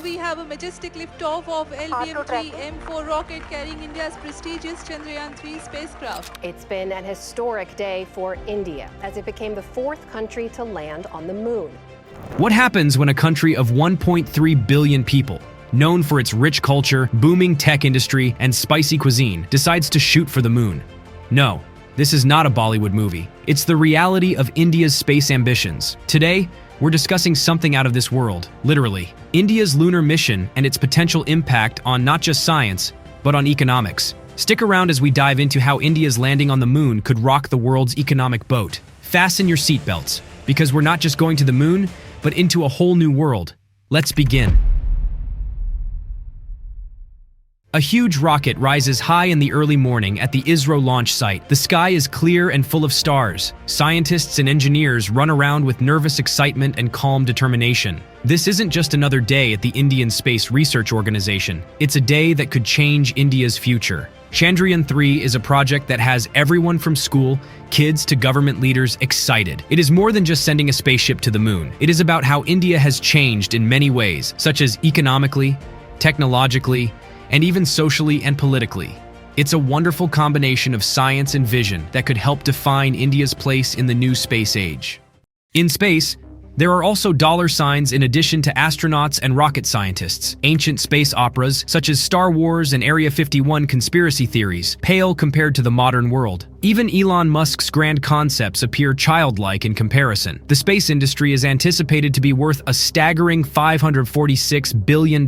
we have a majestic liftoff of LVM-3 M4 rocket carrying India's prestigious Chandrayaan-3 spacecraft. It's been an historic day for India as it became the fourth country to land on the moon. What happens when a country of 1.3 billion people, known for its rich culture, booming tech industry, and spicy cuisine, decides to shoot for the moon? No, this is not a Bollywood movie. It's the reality of India's space ambitions. Today, we're discussing something out of this world, literally. India's lunar mission and its potential impact on not just science, but on economics. Stick around as we dive into how India's landing on the moon could rock the world's economic boat. Fasten your seatbelts, because we're not just going to the moon, but into a whole new world. Let's begin. A huge rocket rises high in the early morning at the ISRO launch site. The sky is clear and full of stars. Scientists and engineers run around with nervous excitement and calm determination. This isn't just another day at the Indian Space Research Organization. It's a day that could change India's future. Chandrayaan-3 is a project that has everyone from school, kids to government leaders excited. It is more than just sending a spaceship to the moon. It is about how India has changed in many ways, such as economically, technologically, and even socially and politically. It's a wonderful combination of science and vision that could help define India's place in the new space age. In space, there are also dollar signs in addition to astronauts and rocket scientists. Ancient space operas, such as Star Wars and Area 51 conspiracy theories, pale compared to the modern world. Even Elon Musk's grand concepts appear childlike in comparison. The space industry is anticipated to be worth a staggering $546 billion.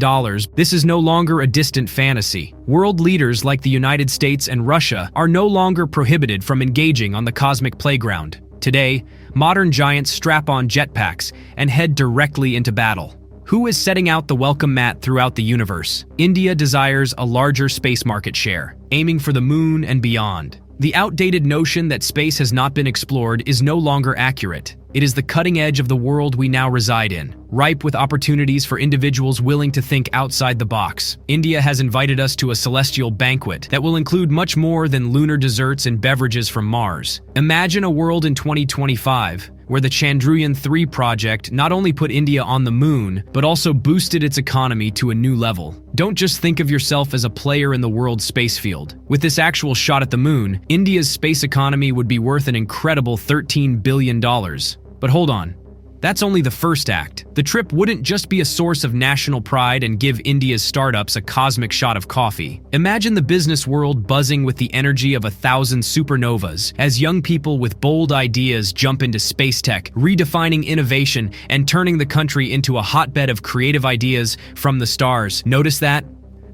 This is no longer a distant fantasy. World leaders like the United States and Russia are no longer prohibited from engaging on the cosmic playground. Today, modern giants strap on jetpacks and head directly into battle. Who is setting out the welcome mat throughout the universe? India desires a larger space market share, aiming for the moon and beyond. The outdated notion that space has not been explored is no longer accurate. It is the cutting edge of the world we now reside in, ripe with opportunities for individuals willing to think outside the box. India has invited us to a celestial banquet that will include much more than lunar desserts and beverages from Mars. Imagine a world in 2025 where the Chandrayaan-3 project not only put India on the moon, but also boosted its economy to a new level. Don't just think of yourself as a player in the world's space field. With this actual shot at the moon, India's space economy would be worth an incredible $13 billion. But hold on, that's only the first act. The trip wouldn't just be a source of national pride and give India's startups a cosmic shot of coffee. Imagine the business world buzzing with the energy of 1,000 supernovas as young people with bold ideas jump into space tech, redefining innovation and turning the country into a hotbed of creative ideas from the stars. Notice that?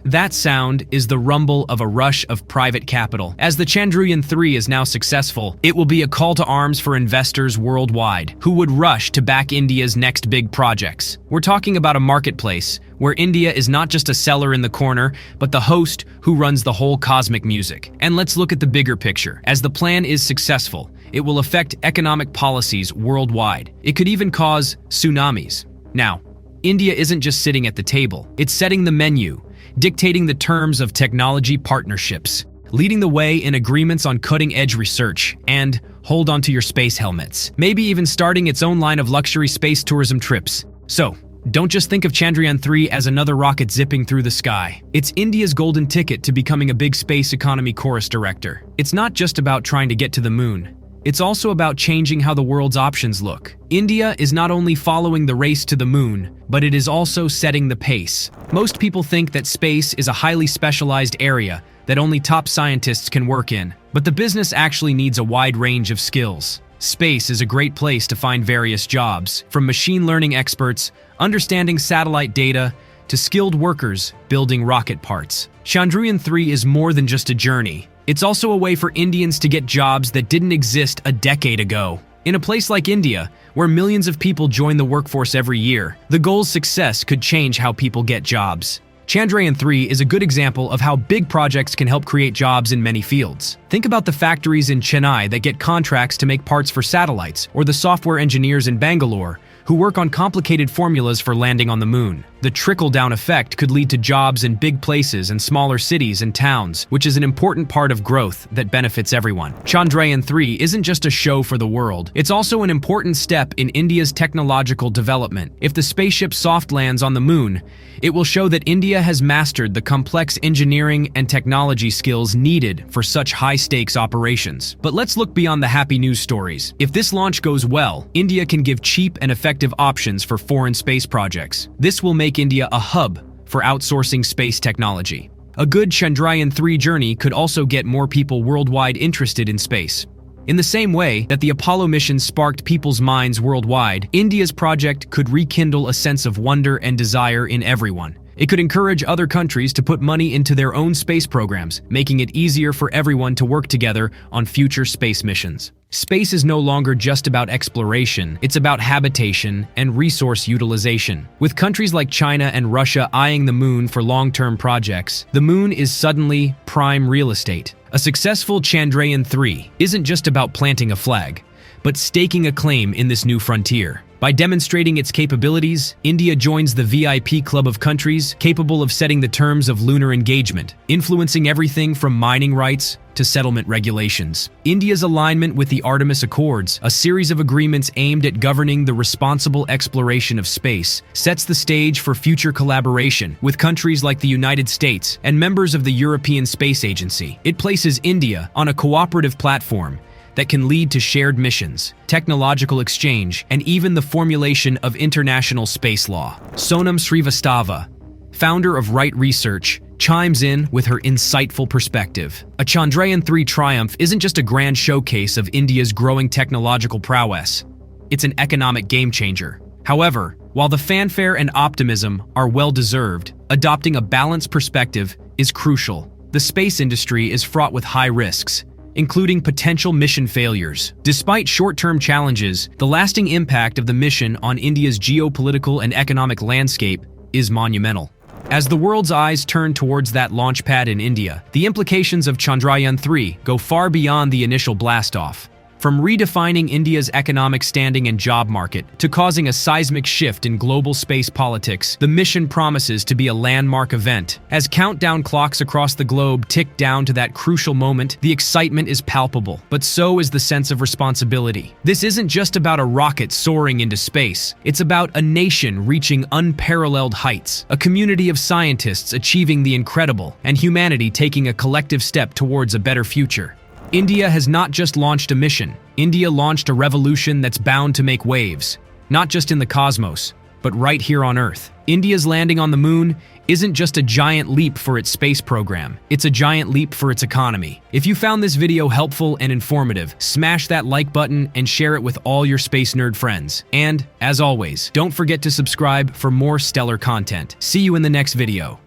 That sound is the rumble of a rush of private capital. As the Chandrayaan-3 is now successful, it will be a call to arms for investors worldwide who would rush to back India's next big projects. We're talking about a marketplace where India is not just a seller in the corner, but the host who runs the whole cosmic music. And let's look at the bigger picture. As the plan is successful, it will affect economic policies worldwide. It could even cause tsunamis. Now, India isn't just sitting at the table, it's setting the menu, dictating the terms of technology partnerships, leading the way in agreements on cutting-edge research, and hold on to your space helmets, maybe even starting its own line of luxury space tourism trips. So, don't just think of Chandrayaan-3 as another rocket zipping through the sky. It's India's golden ticket to becoming a big space economy chorus director. It's not just about trying to get to the moon. It's also about changing how the world's options look. India is not only following the race to the moon, but it is also setting the pace. Most people think that space is a highly specialized area that only top scientists can work in, but the business actually needs a wide range of skills. Space is a great place to find various jobs, from machine learning experts, understanding satellite data, to skilled workers building rocket parts. Chandrayaan-3 is more than just a journey. It's also a way for Indians to get jobs that didn't exist a decade ago. In a place like India, where millions of people join the workforce every year, the goal's success could change how people get jobs. Chandrayaan-3 is a good example of how big projects can help create jobs in many fields. Think about the factories in Chennai that get contracts to make parts for satellites, or the software engineers in Bangalore who work on complicated formulas for landing on the moon. The trickle-down effect could lead to jobs in big places and smaller cities and towns, which is an important part of growth that benefits everyone. Chandrayaan-3 isn't just a show for the world, it's also an important step in India's technological development. If the spaceship soft lands on the moon, it will show that India has mastered the complex engineering and technology skills needed for such high-stakes operations. But let's look beyond the happy news stories. If this launch goes well, India can give cheap and effective options for foreign space projects. This will make India a hub for outsourcing space technology. A good Chandrayaan-3 journey could also get more people worldwide interested in space. In the same way that the Apollo mission sparked people's minds worldwide, India's project could rekindle a sense of wonder and desire in everyone. It could encourage other countries to put money into their own space programs, making it easier for everyone to work together on future space missions. Space is no longer just about exploration, it's about habitation and resource utilization. With countries like China and Russia eyeing the moon for long-term projects, the moon is suddenly prime real estate. A successful Chandrayaan-3 isn't just about planting a flag, but staking a claim in this new frontier. By demonstrating its capabilities, India joins the VIP club of countries capable of setting the terms of lunar engagement, influencing everything from mining rights to settlement regulations. India's alignment with the Artemis Accords, a series of agreements aimed at governing the responsible exploration of space, sets the stage for future collaboration with countries like the United States and members of the European Space Agency. It places India on a cooperative platform that can lead to shared missions, technological exchange, and even the formulation of international space law. Sonam Srivastava, founder of Right Research, chimes in with her insightful perspective. A Chandrayaan-3 triumph isn't just a grand showcase of India's growing technological prowess, it's an economic game-changer. However, while the fanfare and optimism are well-deserved, adopting a balanced perspective is crucial. The space industry is fraught with high risks, including potential mission failures. Despite short-term challenges, the lasting impact of the mission on India's geopolitical and economic landscape is monumental. As the world's eyes turn towards that launch pad in India, the implications of Chandrayaan-3 go far beyond the initial blast-off. From redefining India's economic standing and job market to causing a seismic shift in global space politics, the mission promises to be a landmark event. As countdown clocks across the globe tick down to that crucial moment, the excitement is palpable, but so is the sense of responsibility. This isn't just about a rocket soaring into space. It's about a nation reaching unparalleled heights, a community of scientists achieving the incredible, and humanity taking a collective step towards a better future. India has not just launched a mission. India launched a revolution that's bound to make waves, not just in the cosmos, but right here on Earth. India's landing on the moon isn't just a giant leap for its space program, it's a giant leap for its economy. If you found this video helpful and informative, smash that like button and share it with all your space nerd friends. And, as always, don't forget to subscribe for more stellar content. See you in the next video.